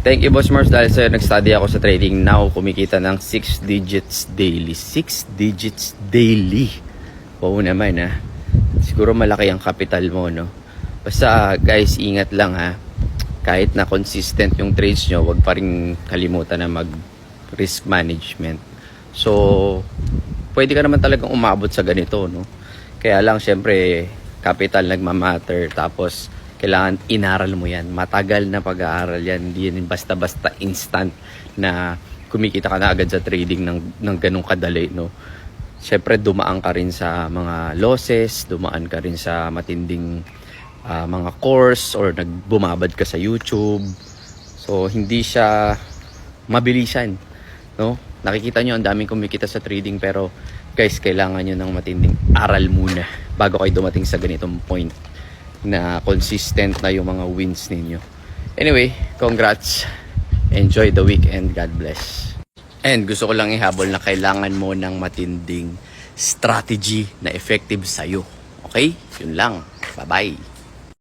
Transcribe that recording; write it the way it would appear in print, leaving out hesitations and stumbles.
Thank you, Boss Mars, dahil sa'yo nag-study ako sa trading. Now, kumikita ng 6 digits daily. 6 digits daily. Oo naman, ha. Siguro malaki ang capital mo, no? Basta, guys, ingat lang, ha. Kahit na consistent yung trades nyo, wag pa rin kalimutan na mag-risk management. So, pwede ka naman talagang umabot sa ganito, no? Kaya lang, syempre, capital nagmamatter. Tapos, kailangan inaral mo yan. Matagal na pag-aaral yan. Hindi yan basta-basta instant na kumikita ka na agad sa trading ng ganong kadali, no? Syempre, dumaan ka rin sa mga losses, dumaan ka rin sa matinding mga course or nagbumabad ka sa YouTube. So, hindi siya mabilisan, no? Nakikita nyo, ang daming kumikita sa trading, pero guys, kailangan nyo ng matinding aral muna bago kayo dumating sa ganitong point na consistent na yung mga wins ninyo. Anyway, congrats. Enjoy the weekend. God bless. And gusto ko lang ihabol na kailangan mo ng matinding strategy na effective sa'yo. Okay? Yun lang. Bye-bye.